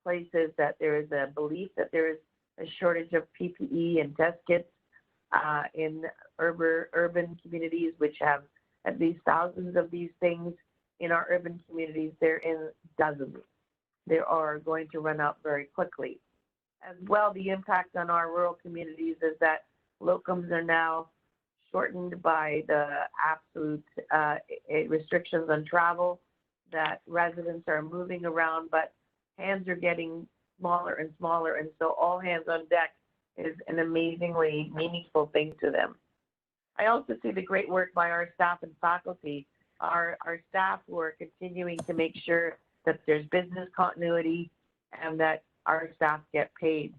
places that there is a belief that there is a shortage of PPE and test kits in urban communities, which have at least thousands of these things. In our urban communities, they're in dozens. They are going to run out very quickly. As well, the impact on our rural communities is that locums are now shortened by the absolute restrictions on travel, that residents are moving around, but hands are getting smaller and smaller, and so all hands on deck is an amazingly meaningful thing to them. I also see the great work by our staff and faculty, our staff who are continuing to make sure that there's business continuity and that our staff get paid.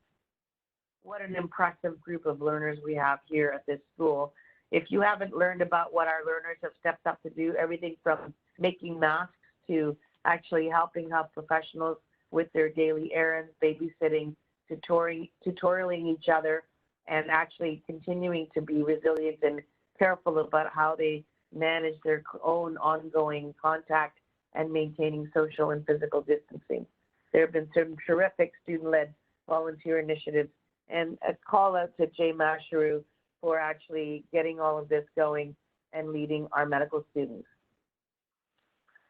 What an impressive group of learners we have here at this school. If you haven't learned about what our learners have stepped up to do, everything from making masks to actually helping health professionals with their daily errands, babysitting, tutorialing each other, and actually continuing to be resilient and careful about how they manage their own ongoing contact and maintaining social and physical distancing. There have been some terrific student-led volunteer initiatives, and a call out to Jay Masharu for actually getting all of this going and leading our medical students.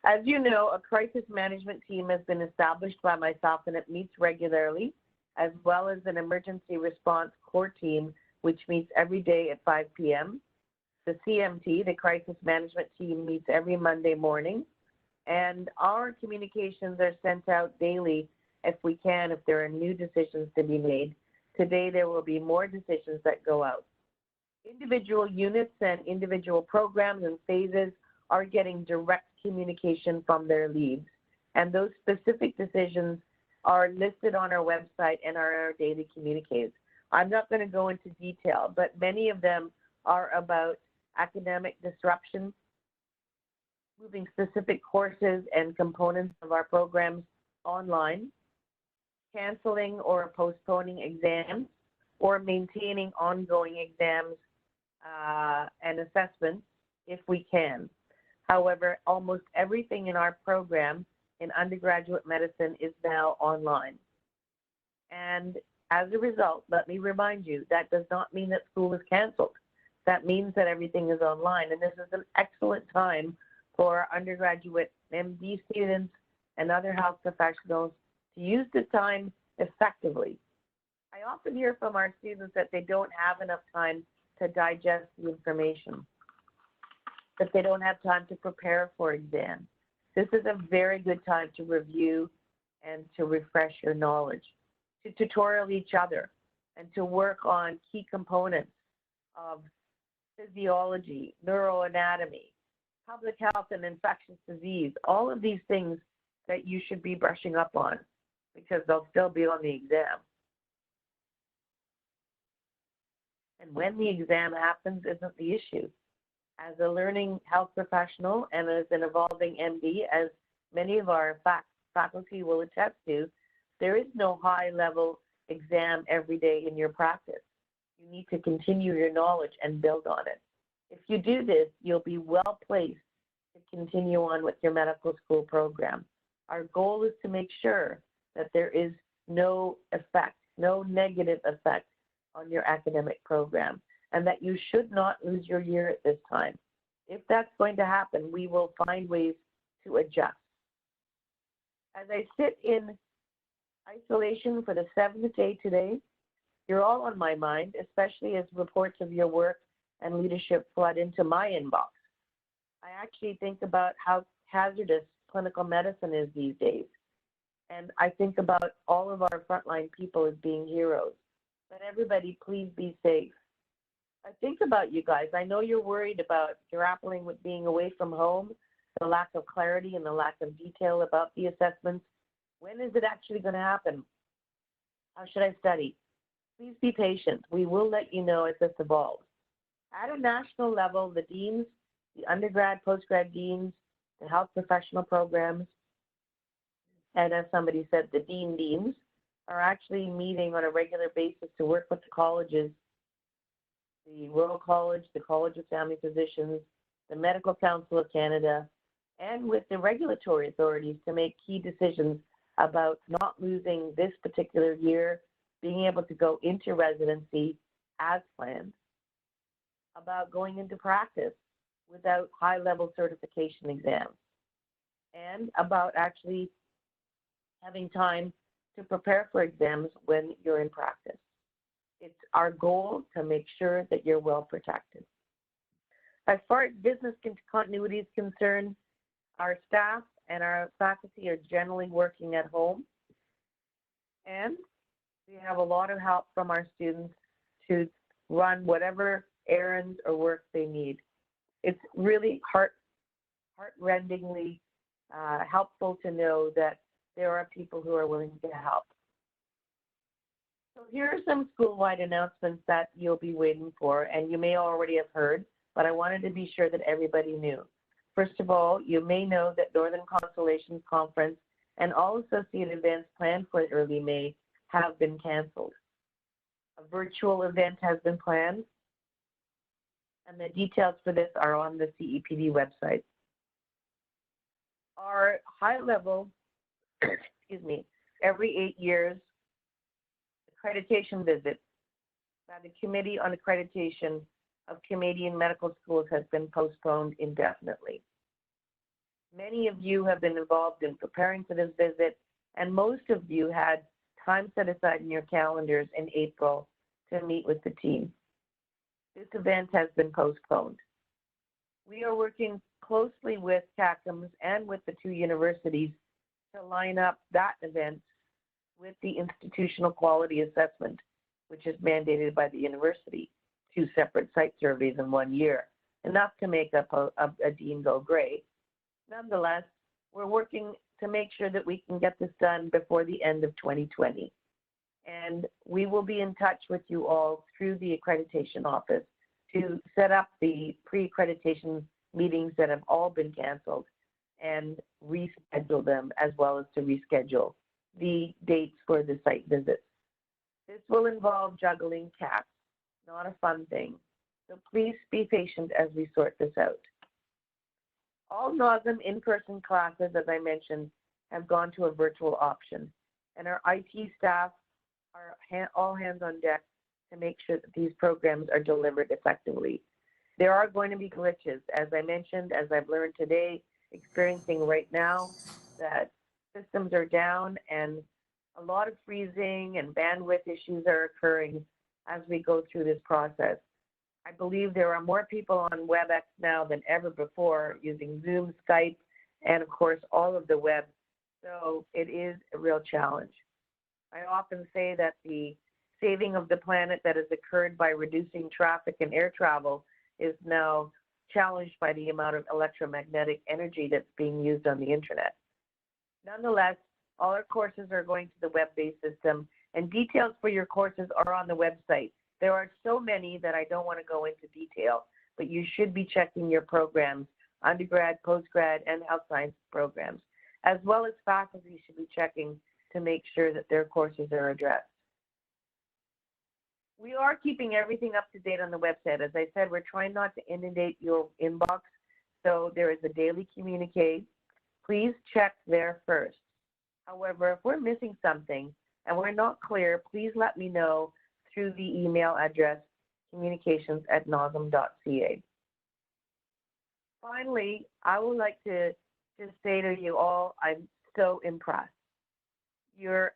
As you know, a crisis management team has been established by myself, and it meets regularly, as well as an emergency response core team, which meets every day at 5 p.m. The CMT, the crisis management team, meets every Monday morning, and our communications are sent out daily if we can, if there are new decisions to be made. Today, there will be more decisions that go out. Individual units and individual programs and phases are getting direct communication from their leads, and those specific decisions are listed on our website and are our daily communiques. I'm not going to go into detail, but many of them are about academic disruption, moving specific courses and components of our programs online, canceling or postponing exams, or maintaining ongoing exams and assessments if we can. However, almost everything in our program in undergraduate medicine is now online. And as a result, let me remind you, that does not mean that school is canceled. That means that everything is online. And this is an excellent time for undergraduate MD students and other health professionals to use the time effectively. I often hear from our students that they don't have enough time to digest the information, that they don't have time to prepare for exams. This is a very good time to review and to refresh your knowledge, to tutorial each other, and to work on key components of physiology, neuroanatomy, public health and infectious disease, all of these things that you should be brushing up on because they'll still be on the exam. And when the exam happens isn't the issue. As a learning health professional and as an evolving MD, as many of our faculty will attest to, there is no high-level exam every day in your practice. You need to continue your knowledge and build on it. If you do this, you'll be well placed to continue on with your medical school program. Our goal is to make sure that there is no effect, no negative effect on your academic program, and that you should not lose your year at this time. If that's going to happen, we will find ways to adjust. As I sit in isolation for the 7th day today, you're all on my mind, especially as reports of your work and leadership flood into my inbox. I actually think about how hazardous clinical medicine is these days. And I think about all of our frontline people as being heroes. But everybody, please be safe. I think about you guys. I know you're worried about grappling with being away from home, the lack of clarity and the lack of detail about the assessments. When is it actually going to happen? How should I study? Please be patient. We will let you know as this evolves. At a national level, the deans, the undergrad, postgrad deans, the health professional programs, and as somebody said, the deans, are actually meeting on a regular basis to work with the colleges, the Royal College, the College of Family Physicians, the Medical Council of Canada, and with the regulatory authorities to make key decisions about not losing this particular year, being able to go into residency as planned, about going into practice without high-level certification exams, and about actually having time to prepare for exams when you're in practice. It's our goal to make sure that you're well protected. As far as business continuity is concerned, our staff and our faculty are generally working at home, and we have a lot of help from our students to run whatever errands or work they need. It's really heart-rendingly helpful to know that there are people who are willing to help. So here are some school-wide announcements that you'll be waiting for, and you may already have heard, but I wanted to be sure that everybody knew. First of all, you may know that Northern Constellations Conference and all associated events planned for early May have been canceled. A virtual event has been planned, and the details for this are on the CEPD website. Our high-level, every 8 years accreditation visit by the Committee on Accreditation of Canadian Medical Schools has been postponed indefinitely. Many of you have been involved in preparing for this visit, and most of you had time set aside in your calendars in April to meet with the team. This event has been postponed. We are working closely with CACMS and with the 2 universities to line up that event with the institutional quality assessment, which is mandated by the university, 2 separate site surveys in 1 year, enough to make up a dean go gray. Nonetheless, we're working to make sure that we can get this done before the end of 2020. And we will be in touch with you all through the accreditation office to set up the pre-accreditation meetings that have all been canceled and reschedule them, as well as to reschedule the dates for the site visits. This will involve juggling cats, not a fun thing. So please be patient as we sort this out. All NOSM in-person classes, as I mentioned, have gone to a virtual option, and our IT staff are all hands on deck to make sure that these programs are delivered effectively. There are going to be glitches, as I mentioned, as I've learned today, experiencing right now, that systems are down and a lot of freezing and bandwidth issues are occurring as we go through this process. I believe there are more people on WebEx now than ever before using Zoom, Skype, and of course all of the web. So it is a real challenge. I often say that the saving of the planet that has occurred by reducing traffic and air travel is now challenged by the amount of electromagnetic energy that's being used on the internet. Nonetheless, all our courses are going to the web-based system, and details for your courses are on the website. There are so many that I don't want to go into detail, but you should be checking your programs, undergrad, postgrad, and health science programs, as well as faculty should be checking to make sure that their courses are addressed. We are keeping everything up to date on the website. As I said, we're trying not to inundate your inbox, so there is a daily communique. Please check there first. However, if we're missing something and we're not clear, please let me know through the email address communications@nosm.ca. Finally, I would like to just say to you all, I'm so impressed. You're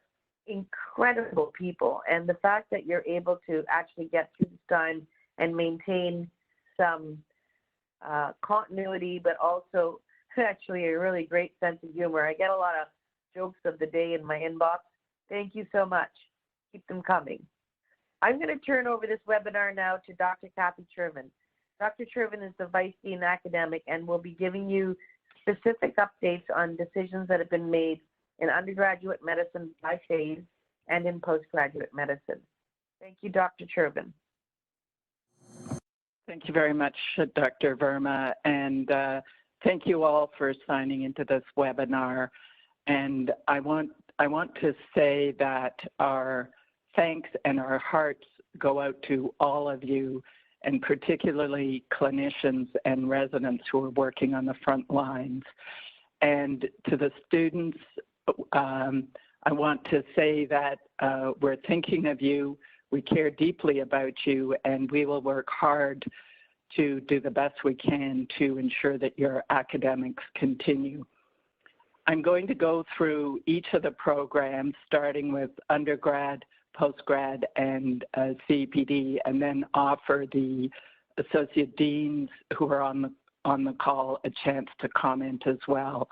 incredible people, and the fact that you're able to actually get through this time and maintain some continuity, but also actually a really great sense of humor. I get a lot of jokes of the day in my inbox. Thank you so much. Keep them coming. I'm going to turn over this webinar now to Dr. Kathy Chervin. Dr. Chervin is the Vice Dean Academic and will be giving you specific updates on decisions that have been made in undergraduate medicine by phase and in postgraduate medicine. Thank you, Dr. Chervin. Thank you very much, Dr. Verma, and thank you all for signing into this webinar. And I want to say that our thanks and our hearts go out to all of you, and particularly clinicians and residents who are working on the front lines. And to the students, I want to say that we're thinking of you, we care deeply about you, and we will work hard to do the best we can to ensure that your academics continue. I'm going to go through each of the programs, starting with undergrad, postgrad, and CEPD, and then offer the associate deans who are on the call a chance to comment as well.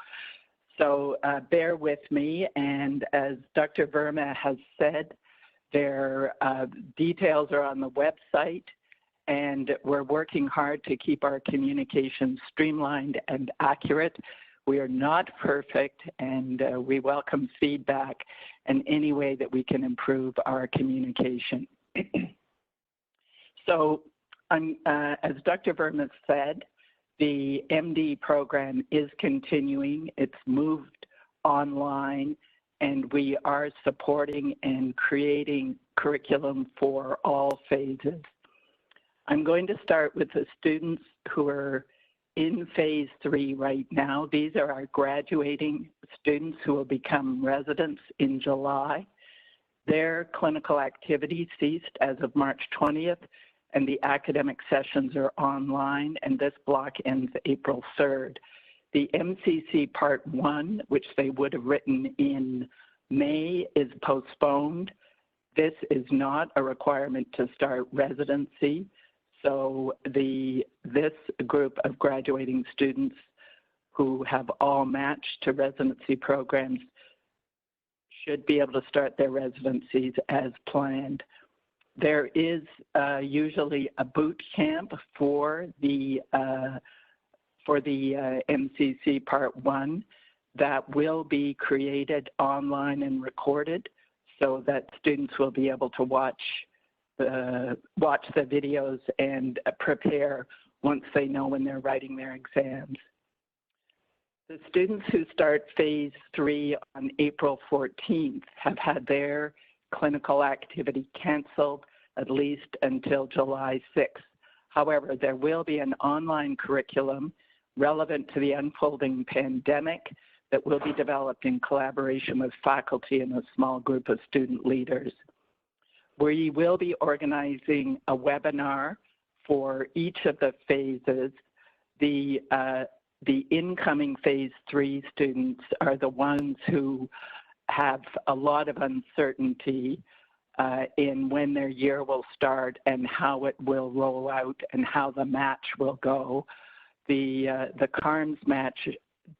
So bear with me, and as Dr. Verma has said, their details are on the website, and we're working hard to keep our communication streamlined and accurate. We are not perfect, and we welcome feedback in any way that we can improve our communication. So, as Dr. Verma said, the MD program is continuing. It's moved online, and we are supporting and creating curriculum for all phases. I'm going to start with the students who are in phase 3 right now. These are our graduating students who will become residents in July. Their clinical activity ceased as of March 20th, and the academic sessions are online, and this block ends April 3rd. The MCC Part 1, which they would have written in May, is postponed. This is not a requirement to start residency. So this group of graduating students who have all matched to residency programs should be able to start their residencies as planned. There is usually a boot camp for the MCC Part 1 that will be created online and recorded so that students will be able to watch the videos and prepare once they know when they're writing their exams. The students who start phase 3 on April 14th have had their clinical activity canceled at least until July 6th. However, there will be an online curriculum relevant to the unfolding pandemic that will be developed in collaboration with faculty and a small group of student leaders. We will be organizing a webinar for each of the phases. The incoming phase 3 students are the ones who have a lot of uncertainty in when their year will start and how it will roll out and how the match will go. The CARMS match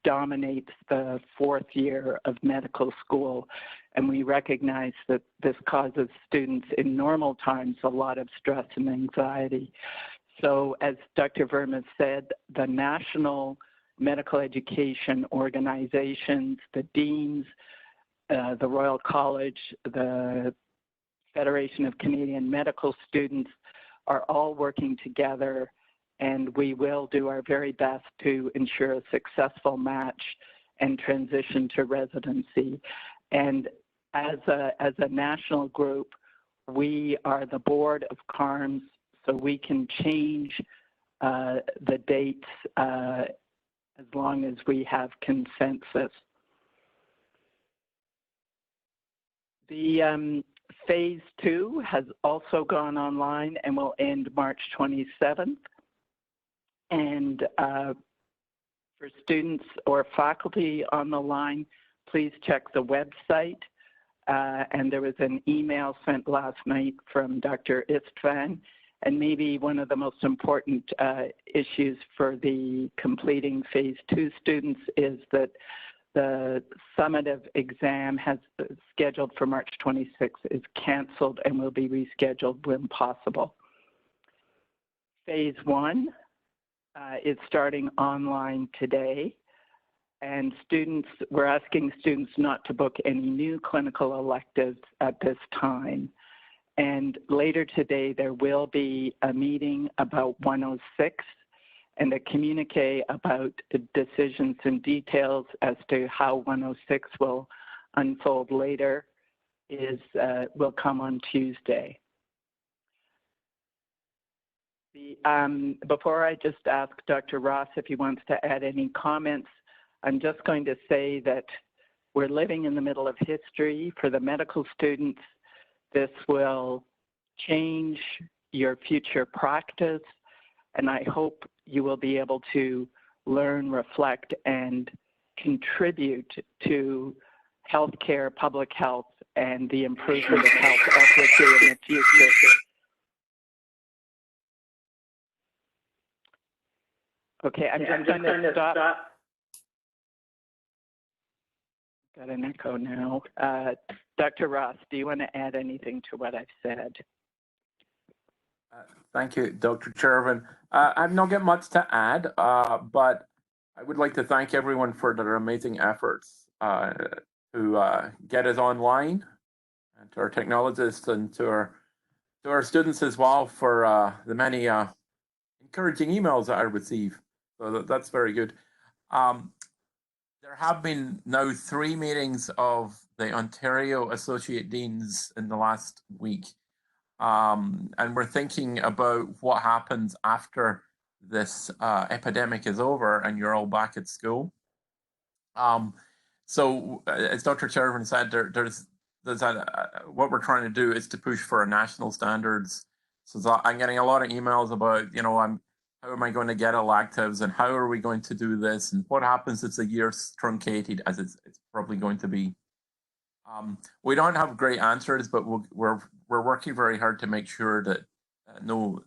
dominates the 4th year of medical school, and we recognize that this causes students in normal times a lot of stress and anxiety. So as Dr. Verma said, the national medical education organizations, the deans, the Royal College, the Federation of Canadian Medical Students are all working together, and we will do our very best to ensure a successful match and transition to residency. And as a national group, we are the board of CARMS, so we can change the dates as long as we have consensus. The phase 2 has also gone online and will end March 27th. And for students or faculty on the line, please check the website. And there was an email sent last night from Dr. Istvan. And maybe one of the most important issues for the completing phase 2 students is that the summative exam has scheduled for March 26th is canceled and will be rescheduled when possible. Phase 1 is starting online today, and we're asking students not to book any new clinical electives at this time. And later today, there will be a meeting about 106 and a communique about the decisions and details as to how 106 will unfold later will come on Tuesday. Before I just ask Dr. Ross if he wants to add any comments, I'm just going to say that We're living in the middle of history. For the medical students, this will change your future practice, and I hope you will be able to learn, reflect, and contribute to healthcare, public health, and the improvement of health equity in the future. Okay, I'm just going to stop. Got an echo now. Dr. Ross, do you want to add anything to what I've said? Thank you, Dr. Chervin. I've not got much to add, but I would like to thank everyone for their amazing efforts to get us online, and to our technologists and to our students as well for the many encouraging emails that I receive. So that's very good. There have been now 3 meetings of the Ontario Associate Deans in the last week. And we're thinking about what happens after this epidemic is over and you're all back at school. So as Dr. Chervin said, what we're trying to do is to push for national standards. So I'm getting a lot of emails about, how am I going to get electives and how are we going to do this and what happens if the year's truncated, as it's probably going to be. We don't have great answers, but we're working very hard to make sure that no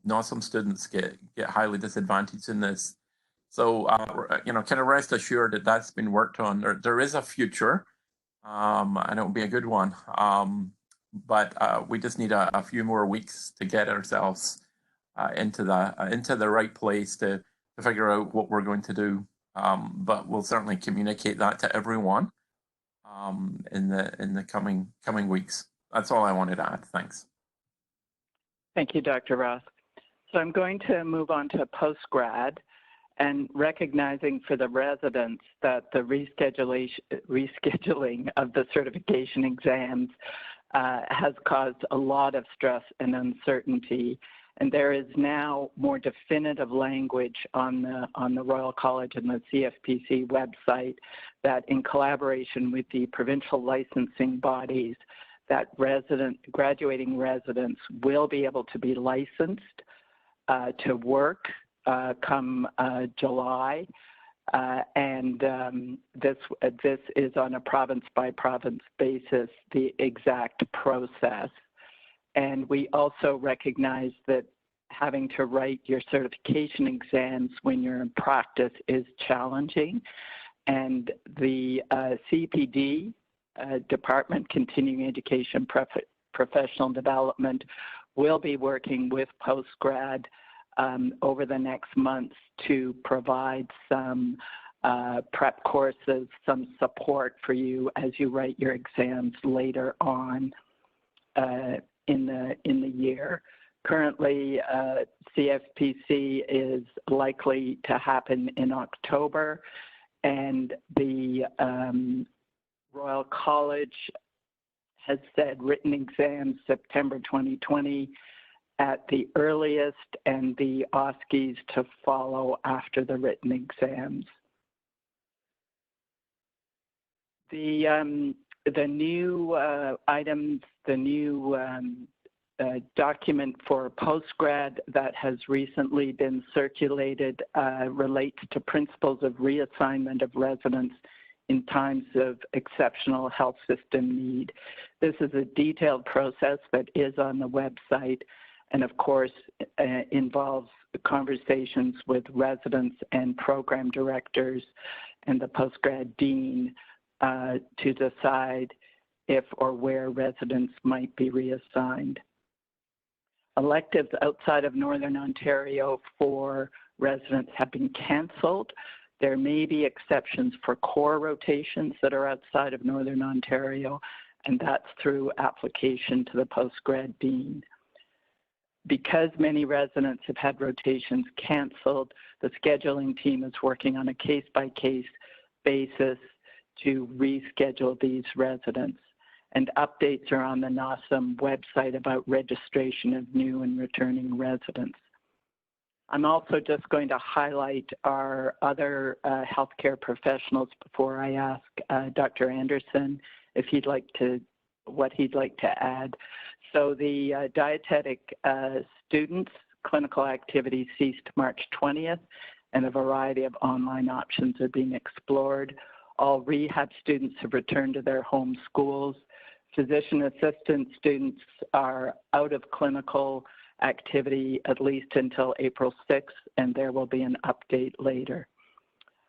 NOSM students get highly disadvantaged in this. So kind of rest assured that that's been worked on. There is a future, and it will be a good one. But we just need a few more weeks to get ourselves into the right place to figure out what we're going to do. But we'll certainly communicate that to everyone in the coming weeks. That's all I wanted to add. Thanks. Thank you, Dr. Ross. So I'm going to move on to postgrad, and recognizing for the residents that the rescheduling of the certification exams has caused a lot of stress and uncertainty. And there is now more definitive language on the Royal College and the CFPC website that, in collaboration with the provincial licensing bodies, that graduating residents will be able to be licensed to work come July. And this is on a province-by-province basis, the exact process. And we also recognize that having to write your certification exams when you're in practice is challenging. And the CPD, Department Continuing Education Professional Development, will be working with postgrad over the next months to provide some prep courses, some support for you as you write your exams later on in the year. Currently, CFPC is likely to happen in October, and the Royal College has said written exams September 2020 at the earliest, and the OSCEs to follow after the written exams. The new items, the new document for postgrad that has recently been circulated relates to principles of reassignment of residents in times of exceptional health system need. This is a detailed process that is on the website, and of course involves conversations with residents and program directors and the postgrad dean to decide if or where residents might be reassigned. Electives outside of Northern Ontario for residents have been canceled. There may be exceptions for core rotations that are outside of Northern Ontario, and that's through application to the postgrad dean. Because many residents have had rotations canceled, the scheduling team is working on a case-by-case basis to reschedule these residents. And updates are on the NOSM website about registration of new and returning residents. I'm also just going to highlight our other healthcare professionals before I ask Dr. Anderson if what he'd like to add. So the dietetic students' clinical activity ceased March 20th, and a variety of online options are being explored. All rehab students have returned to their home schools. Physician assistant students are out of clinical activity at least until April 6th, and there will be an update later.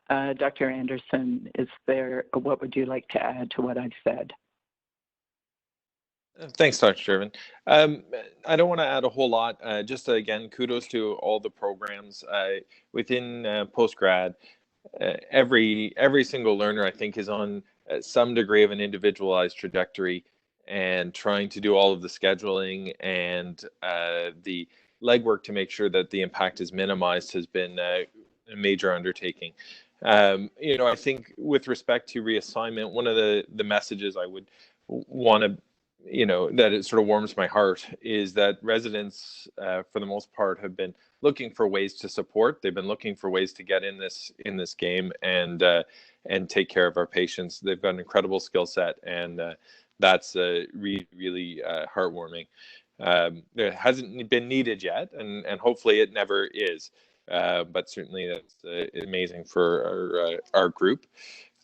Dr. Anderson, what would you like to add to what I've said? Thanks, Dr. Chervin. I don't want to add a whole lot. Just again, kudos to all the programs within postgrad. Every single learner, I think, is on some degree of an individualized trajectory, and trying to do all of the scheduling and the legwork to make sure that the impact is minimized has been a major undertaking. I think with respect to reassignment, one of the messages I would want to, that it sort of warms my heart is that residents, for the most part, have been looking for ways to support. They've been looking for ways to get in this game and take care of our patients. They've got an incredible skill set, and that's really heartwarming. It hasn't been needed yet, and hopefully it never is. But certainly that's amazing for our group.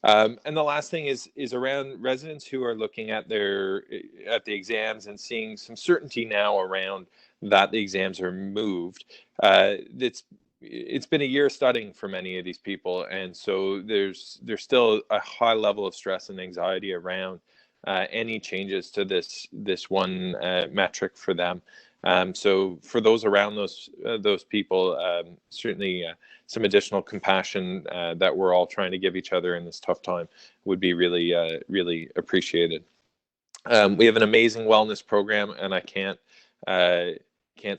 And the last thing is around residents who are looking at the exams and seeing some certainty now around that the exams are moved. It's been a year studying for many of these people, and so there's still a high level of stress and anxiety around any changes to this one metric for them. So for those around those people, certainly some additional compassion that we're all trying to give each other in this tough time would be really appreciated. We have an amazing wellness program, and I can't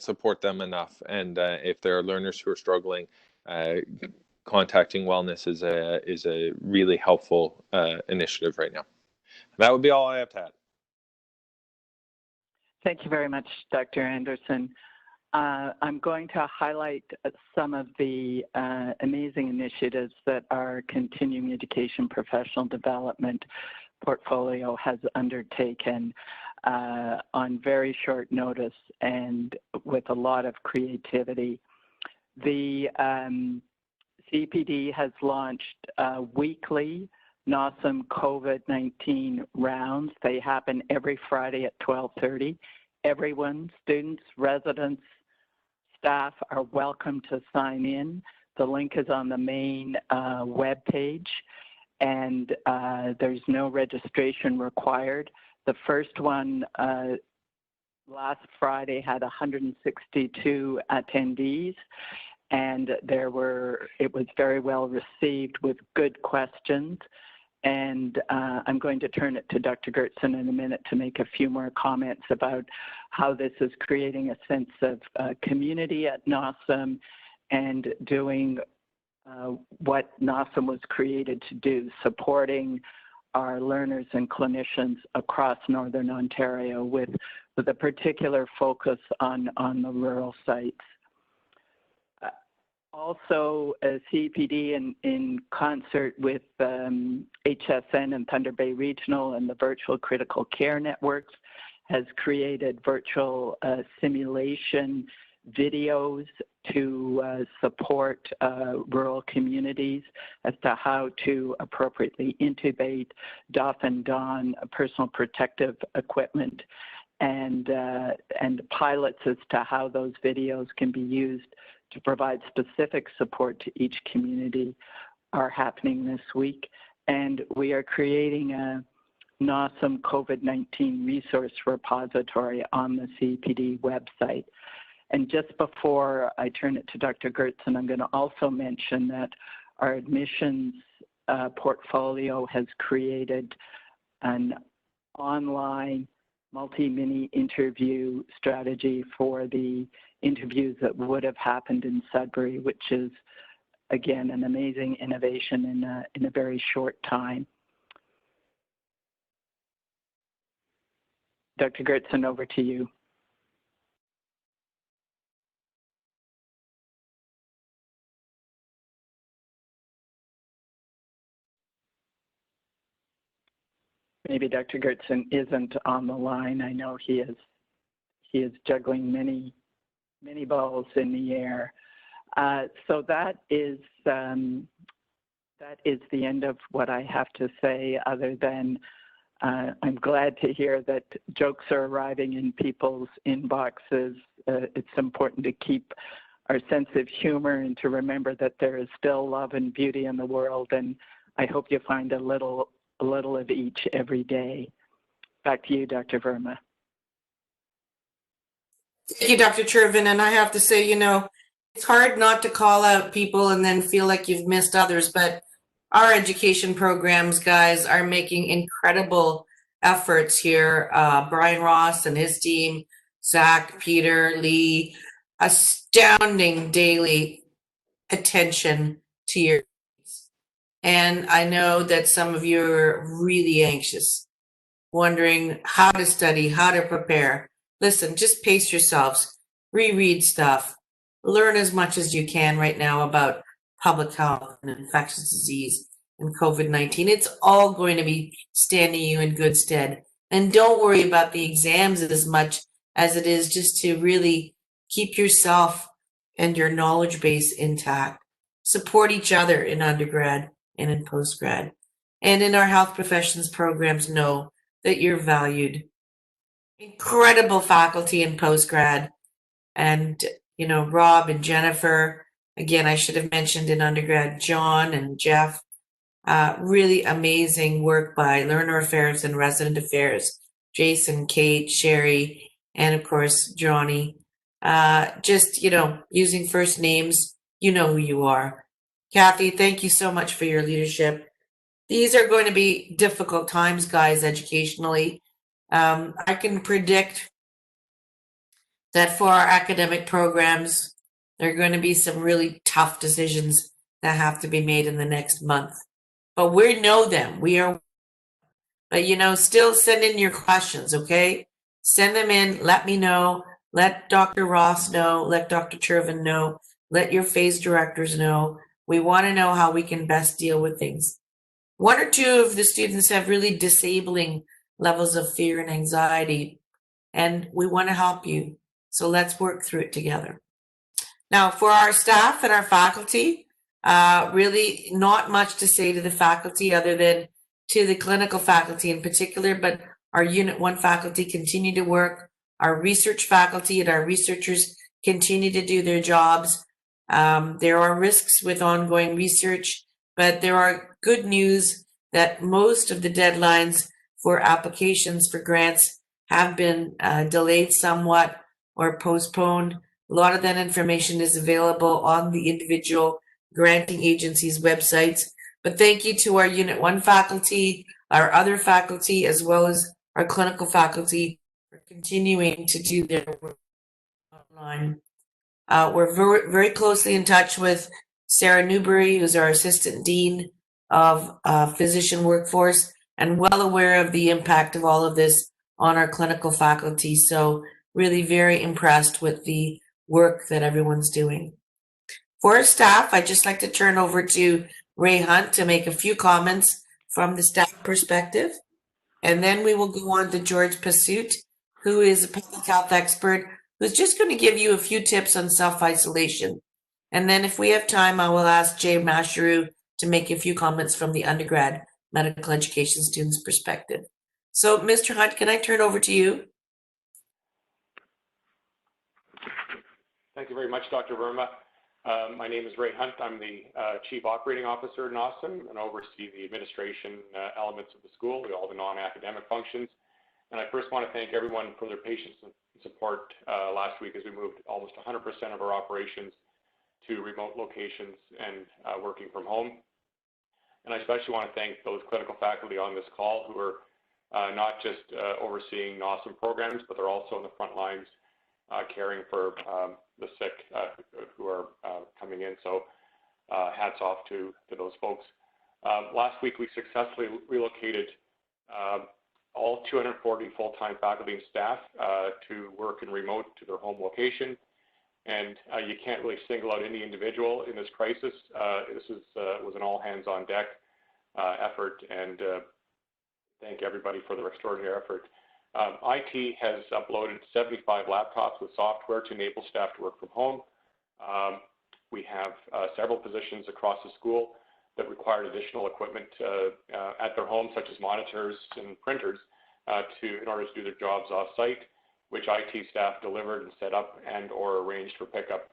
support them enough. And if there are learners who are struggling, contacting wellness is a really helpful initiative right now. That would be all I have to add. Thank you very much, Dr. Anderson. I'm going to highlight some of the amazing initiatives that our continuing education professional development portfolio has undertaken on very short notice and with a lot of creativity. The CPD has launched weekly NOSM COVID-19 rounds. They happen every Friday at 12:30. Everyone, students, residents, staff are welcome to sign in. The link is on the main web page, and there's no registration required. The first one last Friday had 162 attendees, and it was very well received with good questions. And I'm going to turn it to Dr. Gertson in a minute to make a few more comments about how this is creating a sense of community at NOSM and doing what NOSM was created to do, supporting our learners and clinicians across Northern Ontario with a particular focus on the rural sites. Also, CPD in concert with HSN and Thunder Bay Regional and the Virtual Critical Care Networks has created virtual simulation videos to support rural communities as to how to appropriately intubate, doff and don personal protective equipment, and pilots as to how those videos can be used to provide specific support to each community are happening this week. And we are creating a NOSM COVID-19 resource repository on the CPD website. And just before I turn it to Dr. Gertson, I'm going to also mention that our admissions portfolio has created an online multi-mini interview strategy for the interviews that would have happened in Sudbury, which is, again, an amazing innovation in a very short time. Dr. Gertson, over to you. maybe Dr. Gertson isn't on the line. I know he is juggling many balls in the air. So that is the end of what I have to say, other than I'm glad to hear that jokes are arriving in people's inboxes. It's important to keep our sense of humor and to remember that there is still love and beauty in the world. And I hope you find a little of each every day. Back to you, Dr. Verma. Thank you, Dr. Chervin. And I have to say, it's hard not to call out people and then feel like you've missed others, but our education programs, guys, are making incredible efforts here. Brian Ross and his team, Zach, Peter, Lee, astounding daily attention to your needs. And I know that some of you are really anxious, wondering how to study, how to prepare. Listen, just pace yourselves, reread stuff, learn as much as you can right now about public health and infectious disease and COVID-19. It's all going to be standing you in good stead. And don't worry about the exams as much as it is just to really keep yourself and your knowledge base intact. Support each other in undergrad and in postgrad. And in our health professions programs, know that you're valued. Incredible faculty in postgrad. And, Rob and Jennifer, again, I should have mentioned in undergrad, John and Jeff. Really amazing work by Learner Affairs and Resident Affairs, Jason, Kate, Sherry, and of course, Johnny. Just, using first names, you know who you are. Kathy, thank you so much for your leadership. These are going to be difficult times, guys, educationally. I can predict that for our academic programs, there are going to be some really tough decisions that have to be made in the next month. But we know them. But still send in your questions, okay? Send them in. Let me know. Let Dr. Ross know. Let Dr. Chervin know. Let your phase directors know. We want to know how we can best deal with things. One or two of the students have really disabling levels of fear and anxiety, and we want to help you. So let's work through it together. Now, for our staff and our faculty, really not much to say to the faculty other than to the clinical faculty in particular, but our Unit 1 faculty continue to work. Our research faculty and our researchers continue to do their jobs. There are risks with ongoing research, but there are good news that most of the deadlines for applications for grants have been delayed somewhat or postponed. A lot of that information is available on the individual granting agencies' websites. But thank you to our Unit 1 faculty, our other faculty, as well as our clinical faculty for continuing to do their work online. We're very, very closely in touch with Sarah Newberry, who's our Assistant Dean of Physician Workforce, and well aware of the impact of all of this on our clinical faculty. So really very impressed with the work that everyone's doing. For our staff, I'd just like to turn over to Ray Hunt to make a few comments from the staff perspective. And then we will go on to George Pursuit, who is a public health expert, who's just going to give you a few tips on self-isolation. And then if we have time, I will ask Jay Masharu to make a few comments from the undergrad medical education students' perspective. So, Mr. Hunt, can I turn over to you? Thank you very much, Dr. Verma. My name is Ray Hunt. I'm the Chief Operating Officer at NOSM and oversee the administration elements of the school, all the non-academic functions. And I first want to thank everyone for their patience and support last week as we moved almost 100% of our operations to remote locations and working from home. And I especially want to thank those clinical faculty on this call who are not just overseeing NOSM programs, but they're also on the front lines caring for the sick who are coming in. So hats off to those folks. Last week, we successfully relocated all 240 full-time faculty and staff to work in remote to their home location. And you can't really single out any individual in this crisis. This was an all-hands-on-deck effort, and thank everybody for their extraordinary effort. IT has uploaded 75 laptops with software to enable staff to work from home. We have several positions across the school that required additional equipment at their home, such as monitors and printers, in order to do their jobs off-site, which IT staff delivered and set up and or arranged for pickup.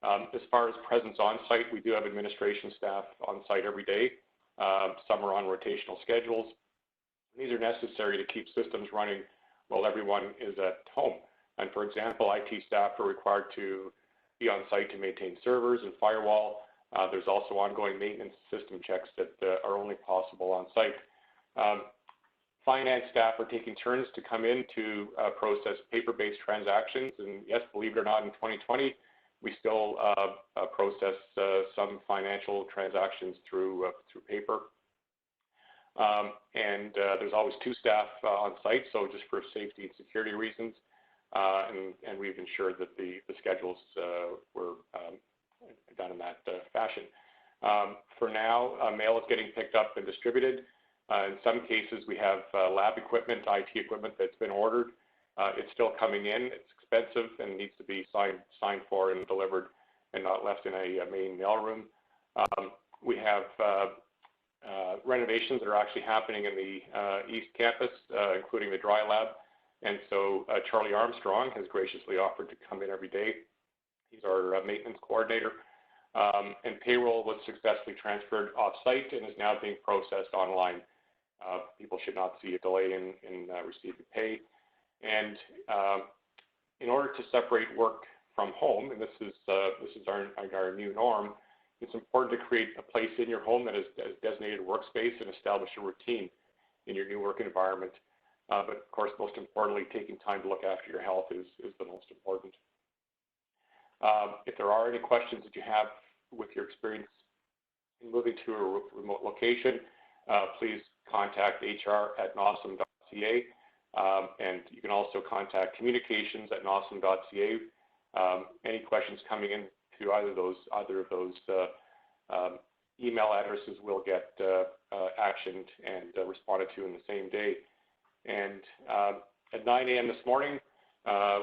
As far as presence on-site, we do have administration staff on-site every day. Some are on rotational schedules. These are necessary to keep systems running while everyone is at home. And for example, IT staff are required to be on site to maintain servers and firewall. There's also ongoing maintenance system checks that are only possible on site. Finance staff are taking turns to come in to process paper-based transactions. And yes, believe it or not, in 2020, we still process some financial transactions through paper. There's always 2 staff on site, so just for safety and security reasons. And we've ensured that the schedules were done in that fashion. For now, mail is getting picked up and distributed. In some cases, we have lab equipment, IT equipment that's been ordered. It's still coming in. It's expensive and needs to be signed for and delivered and not left in a main mail room. We have renovations that are actually happening in the East Campus, including the dry lab. And so Charlie Armstrong has graciously offered to come in every day. He's our maintenance coordinator. And payroll was successfully transferred off-site and is now being processed online. People should not see a delay in receiving pay. And in order to separate work from home, and this is our new norm, it's important to create a place in your home that is designated workspace and establish a routine in your new work environment. But of course, most importantly, taking time to look after your health is the most important. If there are any questions that you have with your experience in moving to a remote location, please contact hr@nosm.ca, and you can also contact communications@nosm.ca. Any questions coming in to either of those email addresses will get actioned and responded to in the same day. And at 9 a.m. this morning,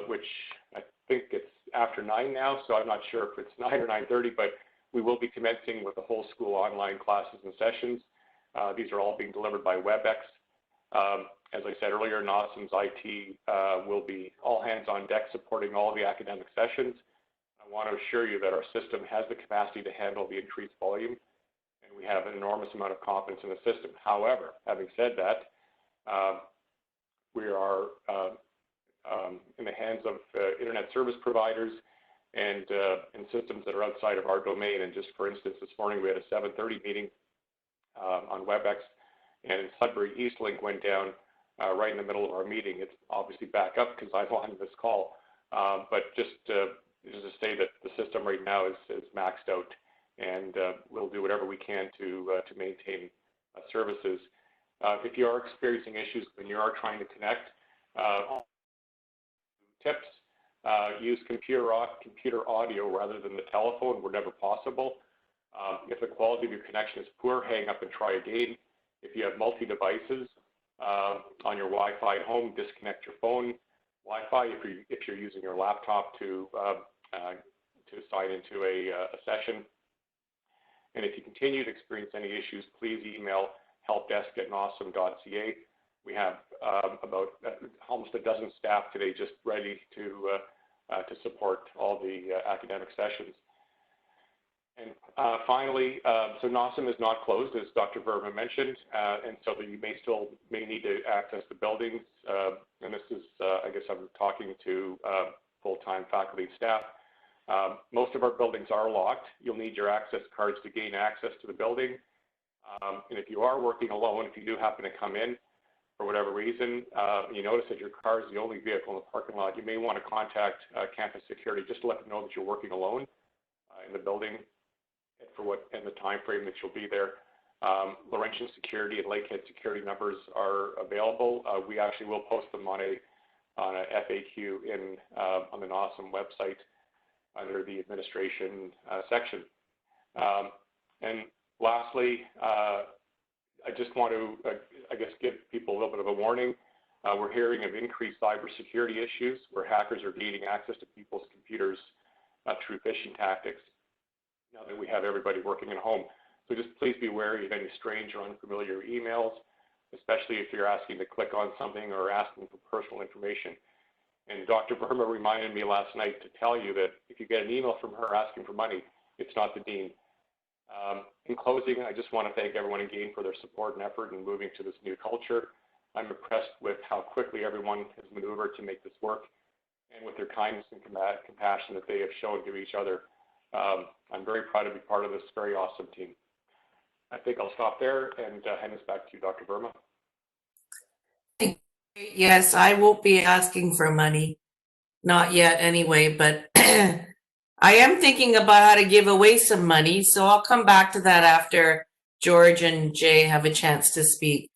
which I think it's after 9 now, so I'm not sure if it's 9 or 9:30, but we will be commencing with the whole school online classes and sessions. These are all being delivered by WebEx. As I said earlier, NOSM's IT will be all hands on deck supporting all the academic sessions. I want to assure you that our system has the capacity to handle the increased volume, and we have an enormous amount of confidence in the system. However, having said that, we are in the hands of internet service providers and systems that are outside of our domain. And just for instance, this morning we had a 7:30 meeting on WebEx, and Sudbury Eastlink went down right in the middle of our meeting. It's obviously back up because I'm on this call, but just to say that the system right now is maxed out, and we'll do whatever we can to maintain services. If you are experiencing issues when you are trying to connect, tips, use computer audio rather than the telephone whenever possible. If the quality of your connection is poor, hang up and try again. If you have multi-devices on your Wi-Fi at home, disconnect your phone Wi-Fi if you're using your laptop to sign into a session. And if you continue to experience any issues, please email helpdesk@nosm.ca. We have about almost a dozen staff today just ready to support all the academic sessions. And finally, so NOSM is not closed, as Dr. Verma mentioned, and so you may need to access the buildings. And this is, I guess I'm talking to full-time faculty and staff. Most of our buildings are locked. You'll need your access cards to gain access to the building. And if you are working alone, if you do happen to come in for whatever reason, you notice that your car is the only vehicle in the parking lot, you may want to contact campus security just to let them know that you're working alone in the building and the time frame that you'll be there. Laurentian Security and Lakehead Security numbers are available. We actually will post them on a FAQ on the NOSM website under the administration section. And lastly, I just want to I guess, give people a little bit of a warning. We're hearing of increased cybersecurity issues where hackers are gaining access to people's computers through phishing tactics now that we have everybody working at home. So just please be wary of any strange or unfamiliar emails, especially if you're asking to click on something or asking for personal information. And Dr. Verma reminded me last night to tell you that if you get an email from her asking for money, it's not the dean. In closing, I just want to thank everyone again for their support and effort in moving to this new culture. I'm impressed with how quickly everyone has maneuvered to make this work and with their kindness and compassion that they have shown to each other. I'm very proud to be part of this very awesome team. I think I'll stop there and hand this back to you, Dr. Verma. Yes, I won't be asking for money. Not yet anyway, but I am thinking about how to give away some money, so I'll come back to that after George and Jay have a chance to speak.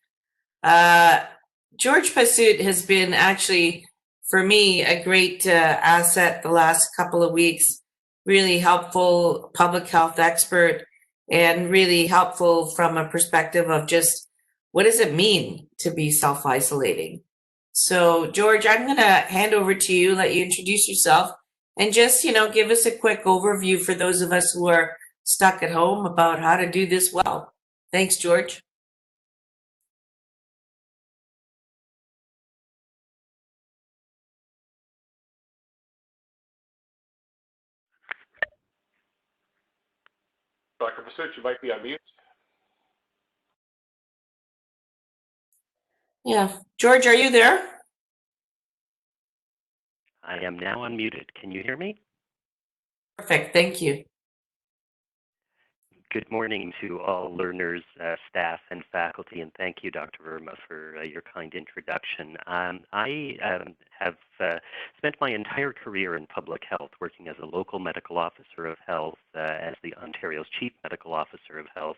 George Pasut has been actually, for me, a great asset the last couple of weeks. Really helpful public health expert and really helpful from a perspective of just what does it mean to be self-isolating. So, George, I'm going to hand over to you, let you introduce yourself, and just, give us a quick overview for those of us who are stuck at home about how to do this well. Thanks, George. Dr. Pasut, you might be on mute. Yeah. George, are you there? I am now unmuted. Can you hear me? Perfect. Thank you. Good morning to all learners, staff, and faculty, and thank you, Dr. Verma, for your kind introduction. I have spent my entire career in public health, working as a local medical officer of health, as the Ontario's Chief Medical Officer of Health,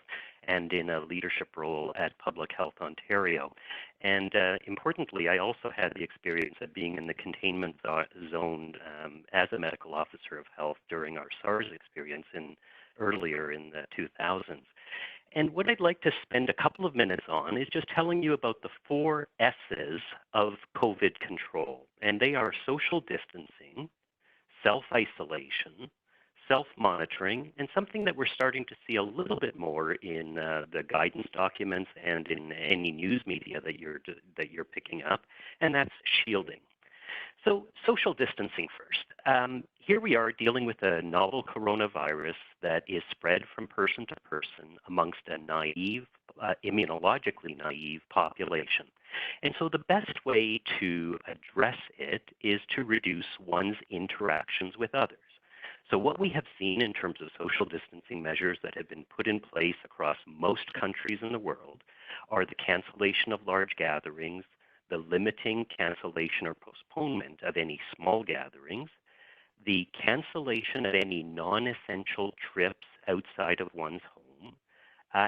and in a leadership role at Public Health Ontario. And importantly, I also had the experience of being in the containment zone as a medical officer of health during our SARS experience earlier in the 2000s. And what I'd like to spend a couple of minutes on is just telling you about the 4 S's of COVID control. And they are social distancing, self-isolation, self-monitoring, and something that we're starting to see a little bit more in the guidance documents and in any news media that you're picking up, and that's shielding. So social distancing first. Here we are dealing with a novel coronavirus that is spread from person to person amongst a naive, immunologically naive population. And so the best way to address it is to reduce one's interactions with others. So what we have seen in terms of social distancing measures that have been put in place across most countries in the world are the cancellation of large gatherings, the limiting, cancellation, or postponement of any small gatherings, the cancellation of any non-essential trips outside of one's home,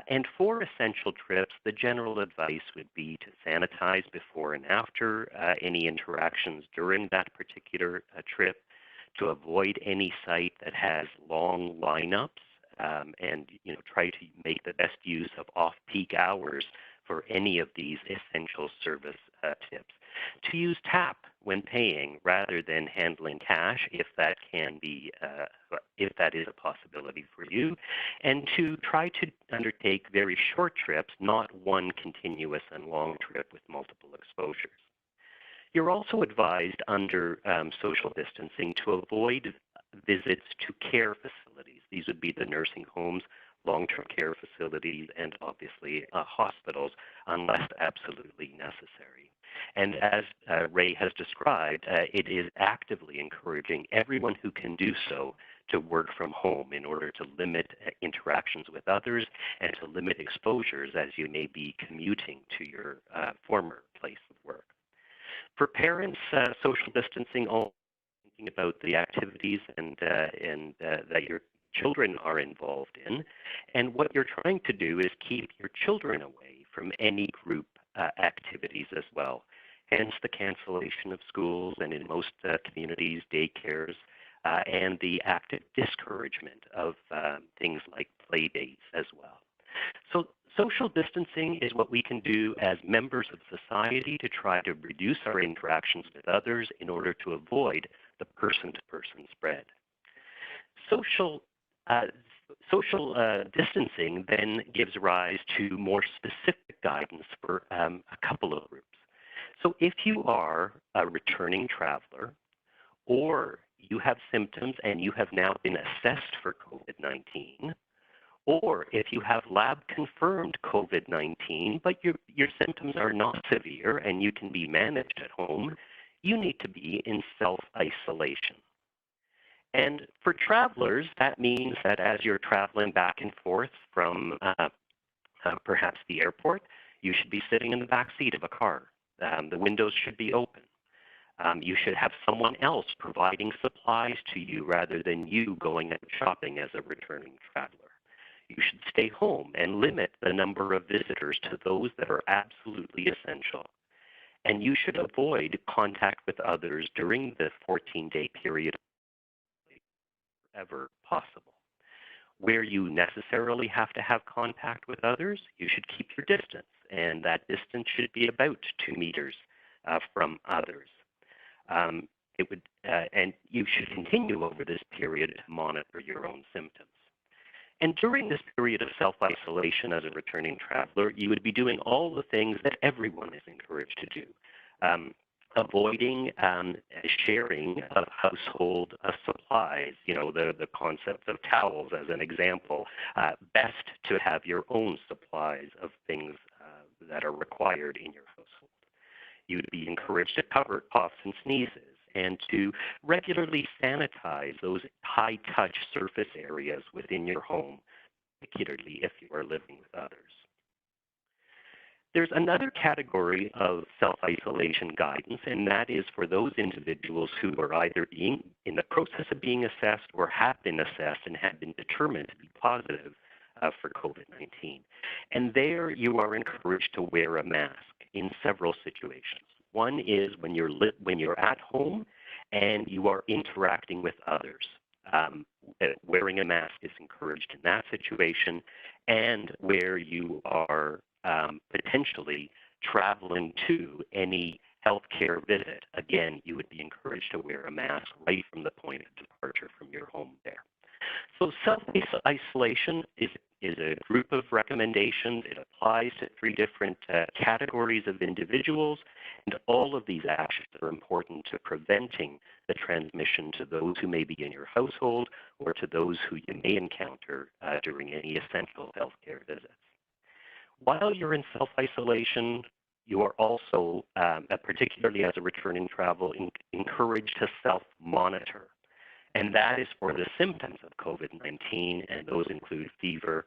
and for essential trips, the general advice would be to sanitize before and after any interactions during that particular trip, to avoid any site that has long lineups, and try to make the best use of off-peak hours for any of these essential service tips. To use TAP when paying rather than handling cash, if that can be, if that is a possibility for you, and to try to undertake very short trips, not one continuous and long trip with multiple exposures. You're also advised under social distancing to avoid visits to care facilities. These would be the nursing homes, long-term care facilities, and obviously hospitals, unless absolutely necessary. And as Ray has described, it is actively encouraging everyone who can do so to work from home in order to limit interactions with others and to limit exposures as you may be commuting to your former place of work. For parents, social distancing, all thinking about the activities and that your children are involved in, and what you're trying to do is keep your children away from any group activities as well. Hence the cancellation of schools and in most communities, daycares, and the active discouragement of things like play dates as well. So social distancing is what we can do as members of society to try to reduce our interactions with others in order to avoid the person-to-person spread. Social distancing then gives rise to more specific guidance for a couple of groups. So if you are a returning traveler, or you have symptoms and you have now been assessed for COVID-19, or if you have lab-confirmed COVID-19, but your symptoms are not severe and you can be managed at home, you need to be in self-isolation. And for travelers, that means that as you're traveling back and forth from perhaps the airport, you should be sitting in the back seat of a car. The windows should be open. You should have someone else providing supplies to you rather than you going out shopping as a returning traveler. You should stay home and limit the number of visitors to those that are absolutely essential. And you should avoid contact with others during the 14-day period wherever possible. Where you necessarily have to have contact with others, you should keep your distance, and that distance should be about 2 meters from others. And you should continue over this period to monitor your own symptoms. And during this period of self-isolation as a returning traveler, you would be doing all the things that everyone is encouraged to do. Avoiding sharing of household supplies, the concept of towels as an example. Best to have your own supplies of things that are required in your household. You would be encouraged to cover coughs and sneezes and to regularly sanitize those high-touch surface areas within your home, particularly if you are living with others. There's another category of self-isolation guidance, and that is for those individuals who are either being in the process of being assessed or have been assessed and have been determined to be positive for COVID-19. And there you are encouraged to wear a mask in several situations. One is when you're at home and you are interacting with others. Wearing a mask is encouraged in that situation, and where you are potentially traveling to any healthcare visit, again, you would be encouraged to wear a mask right from the point of departure from your home there. So self-isolation is a group of recommendations. It applies to 3 different categories of individuals, and all of these actions are important to preventing the transmission to those who may be in your household or to those who you may encounter during any essential healthcare visits. While you're in self-isolation, you are also, particularly as a returning traveler, encouraged to self-monitor. And that is for the symptoms of COVID-19, and those include fever,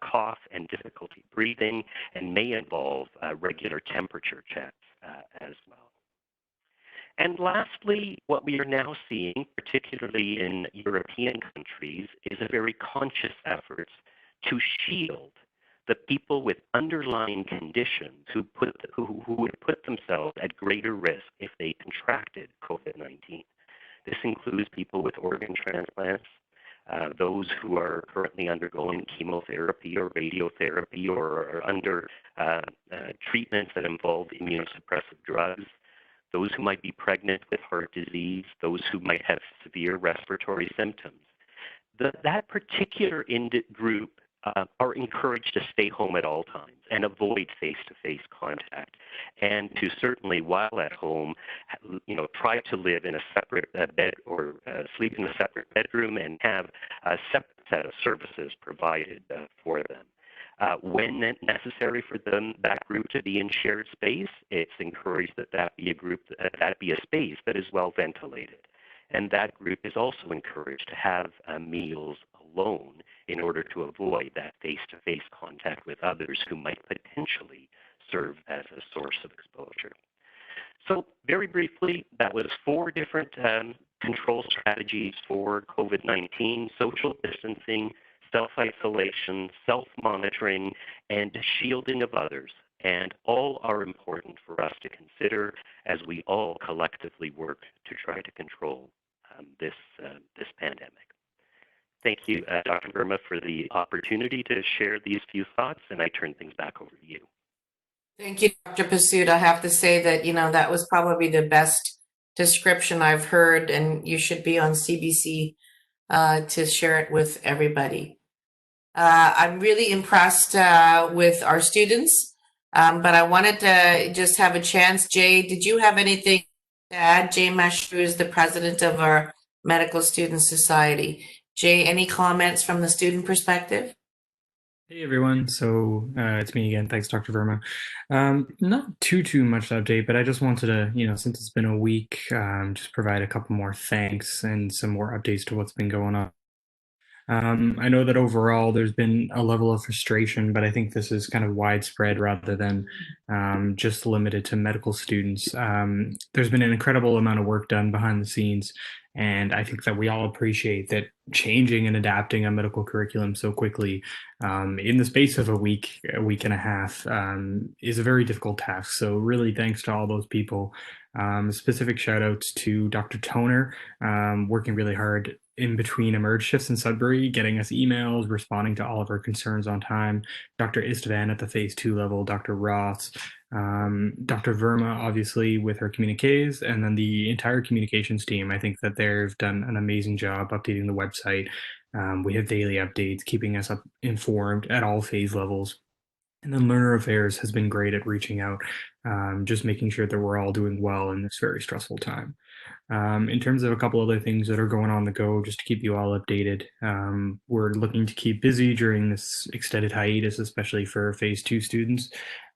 cough, and difficulty breathing, and may involve regular temperature checks as well. And lastly, what we are now seeing, particularly in European countries, is a very conscious effort to shield the people with underlying conditions who would put themselves at greater risk if they contracted COVID-19. This includes people with organ transplants, those who are currently undergoing chemotherapy or radiotherapy or are under treatments that involve immunosuppressive drugs, those who might be pregnant with heart disease, those who might have severe respiratory symptoms. That particular group are encouraged to stay home at all times and avoid face-to-face contact, and to certainly, while at home, try to live in a separate bed or sleep in a separate bedroom and have a separate set of services provided for them. When necessary for that group to be in shared space, it's encouraged that be a space that is well ventilated, and that group is also encouraged to have meals alone in order to avoid that face-to-face contact with others who might potentially serve as a source of exposure. So very briefly, that was 4 different control strategies for COVID-19: social distancing, self-isolation, self-monitoring, and shielding of others. And all are important for us to consider as we all collectively work to try to control this pandemic. Thank you, Dr. Verma, for the opportunity to share these few thoughts, and I turn things back over to you. Thank you, Dr. Pursuit. I have to say that, that was probably the best description I've heard, and you should be on CBC to share it with everybody. I'm really impressed with our students, but I wanted to just have a chance. Jay, did you have anything to add? Jay Mashru is the president of our Medical Student Society. Jay, any comments from the student perspective? Hey everyone, so it's me again. Thanks, Dr. Verma. Not too much to update, but I just wanted to, since it's been a week, just provide a couple more thanks and some more updates to what's been going on. I know that overall there's been a level of frustration, but I think this is kind of widespread rather than just limited to medical students. There's been an incredible amount of work done behind the scenes, and I think that we all appreciate that changing and adapting a medical curriculum so quickly in the space of a week and a half is a very difficult task. So really thanks to all those people. Specific shout outs to Dr. Toner, working really hard in between emerge shifts in Sudbury, getting us emails, responding to all of our concerns on time. Dr. Istvan at the phase 2 level, Dr. Ross, Dr. Verma, obviously, with her communiques, and then the entire communications team. I think that they've done an amazing job updating the website. We have daily updates, keeping us informed at all phase levels. And then Learner Affairs has been great at reaching out, just making sure that we're all doing well in this very stressful time. In terms of a couple other things that are going on the go, just to keep you all updated, we're looking to keep busy during this extended hiatus, especially for phase 2 students.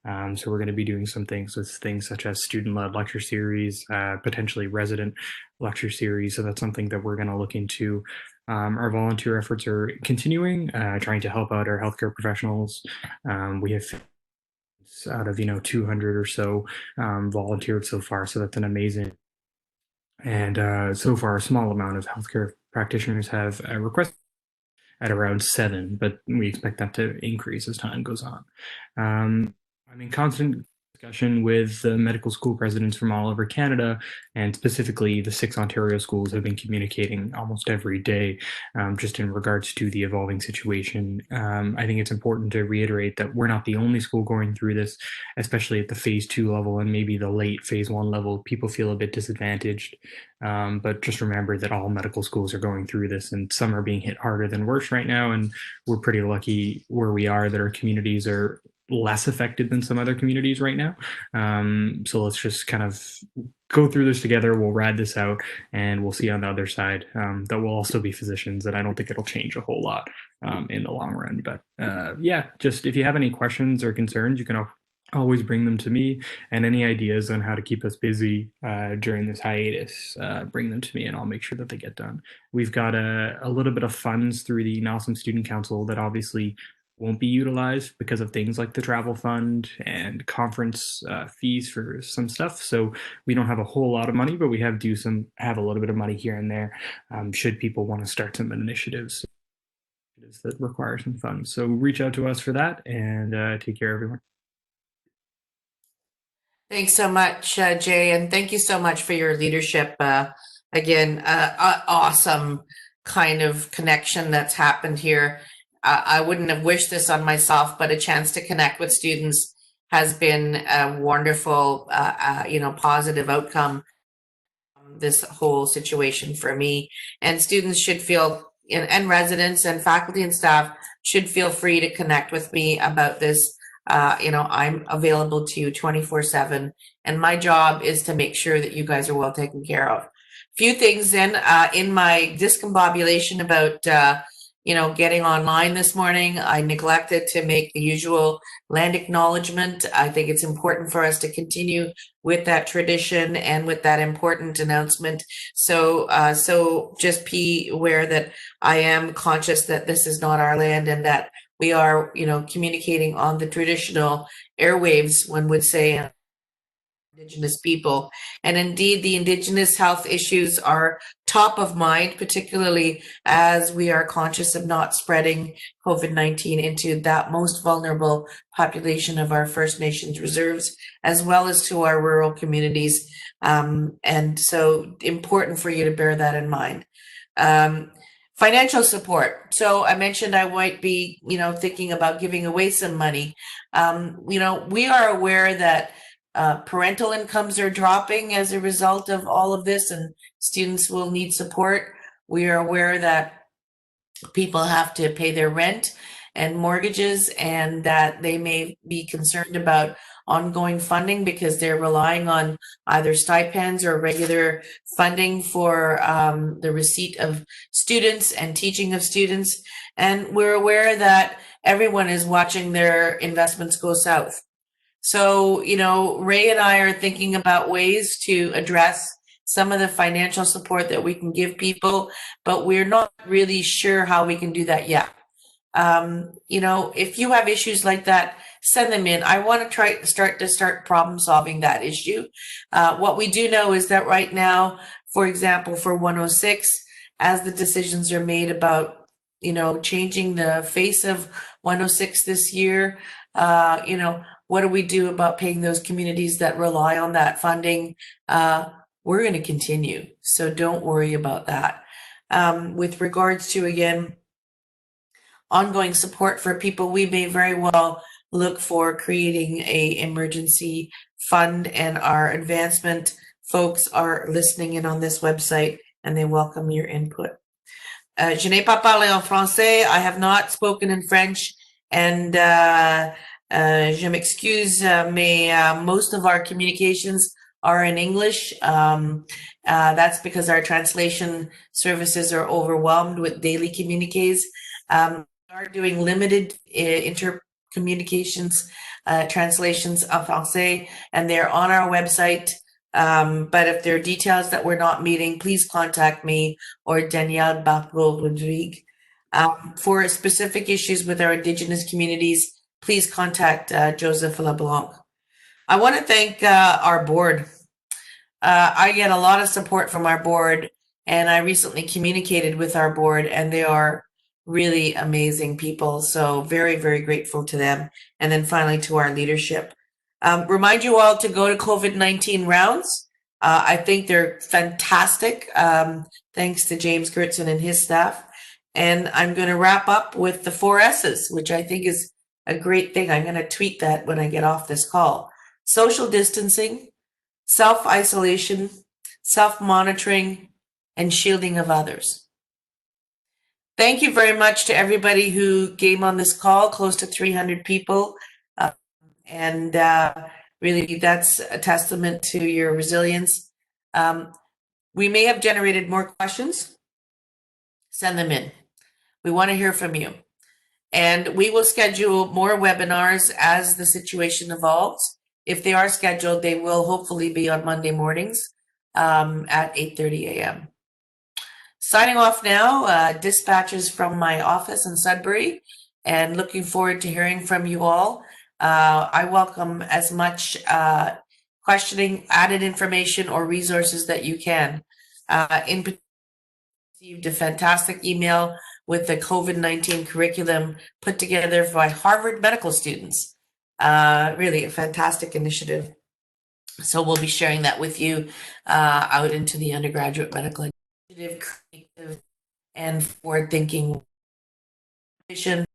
So we're going to be doing some things with things such as student-led lecture series, potentially resident lecture series. So that's something that we're going to look into. Our volunteer efforts are continuing, trying to help out our healthcare professionals. We have out of 200 or so volunteered so far, so that's an amazing. And so far, a small amount of healthcare practitioners have requested at around 7, but we expect that to increase as time goes on. I'm in constant discussion with the medical school presidents from all over Canada, and specifically the 6 Ontario schools have been communicating almost every day just in regards to the evolving situation. I think it's important to reiterate that we're not the only school going through this, especially at the phase 2 level and maybe the late phase 1 level. People feel a bit disadvantaged, but just remember that all medical schools are going through this, and some are being hit harder than worse right now, and we're pretty lucky where we are that our communities are less affected than some other communities right now. So let's just kind of go through this together. We'll ride this out, and we'll see on the other side that we'll also be physicians, and I don't think it'll change a whole lot in the long run. But yeah, just if you have any questions or concerns, you can always bring them to me, and any ideas on how to keep us busy during this hiatus, bring them to me and I'll make sure that they get done. We've got a little bit of funds through the NOSM Student Council that obviously won't be utilized because of things like the travel fund and conference fees for some stuff. So we don't have a whole lot of money, but we have a little bit of money here and there should people want to start some initiatives that require some funds. So reach out to us for that, and take care, everyone. Thanks so much, Jay, and thank you so much for your leadership. Again, awesome kind of connection that's happened here. I wouldn't have wished this on myself, but a chance to connect with students has been a wonderful, positive outcome from this whole situation for me. And students should feel, and residents and faculty and staff should feel free to connect with me about this. I'm available to you 24/7, and my job is to make sure that you guys are well taken care of. Few things then, in my discombobulation about getting online this morning, I neglected to make the usual land acknowledgement. I think it's important for us to continue with that tradition and with that important announcement. So just be aware that I am conscious that this is not our land, and that we are, communicating on the traditional airwaves, one would say, Indigenous people. And indeed, the Indigenous health issues are top of mind, particularly as we are conscious of not spreading COVID-19 into that most vulnerable population of our First Nations reserves, as well as to our rural communities. And so important for you to bear that in mind. Financial support. So I mentioned I might be, thinking about giving away some money. We are aware that parental incomes are dropping as a result of all of this, and students will need support. We are aware that people have to pay their rent and mortgages, and that they may be concerned about ongoing funding because they're relying on either stipends or regular funding for the receipt of students and teaching of students. And we're aware that everyone is watching their investments go south. So, Ray and I are thinking about ways to address some of the financial support that we can give people, but we're not really sure how we can do that yet. If you have issues like that, send them in. I want to start problem solving that issue. What we do know is that right now, for example, for 106, as the decisions are made about, changing the face of 106 this year, what do we do about paying those communities that rely on that funding? We're going to continue. So don't worry about that. With regards to, again, ongoing support for people, we may very well look for creating a emergency fund, and our advancement folks are listening in on this website and they welcome your input. Je n'ai pas parlé en français. I have not spoken in French, and je m'excuse, most of our communications are in English. That's because our translation services are overwhelmed with daily communiques. We are doing limited intercommunications translations en français, and they're on our website. But if there are details that we're not meeting, please contact me or Danielle Barbeau-Rodrigue. For specific issues with our Indigenous communities, please contact Joseph LeBlanc. I want to thank our board. I get a lot of support from our board, and I recently communicated with our board, and they are really amazing people. So very, very grateful to them. And then finally to our leadership. Remind you all to go to COVID-19 rounds. I think they're fantastic. Thanks to James Gertson and his staff. And I'm going to wrap up with the 4 S's, which I think is a great thing. I'm going to tweet that when I get off this call. Social distancing, self-isolation, self-monitoring, and shielding of others. Thank you very much to everybody who came on this call, close to 300 people. And really, that's a testament to your resilience. We may have generated more questions. Send them in. We want to hear from you. And we will schedule more webinars as the situation evolves. If they are scheduled, they will hopefully be on Monday mornings at 8:30 a.m. Signing off now, dispatches from my office in Sudbury, and looking forward to hearing from you all. I welcome as much questioning, added information, or resources that you can. In particular, I received a fantastic email with the COVID-19 curriculum put together by Harvard medical students. Really a fantastic initiative. So we'll be sharing that with you out into the undergraduate medical initiative, creative and forward-thinking vision.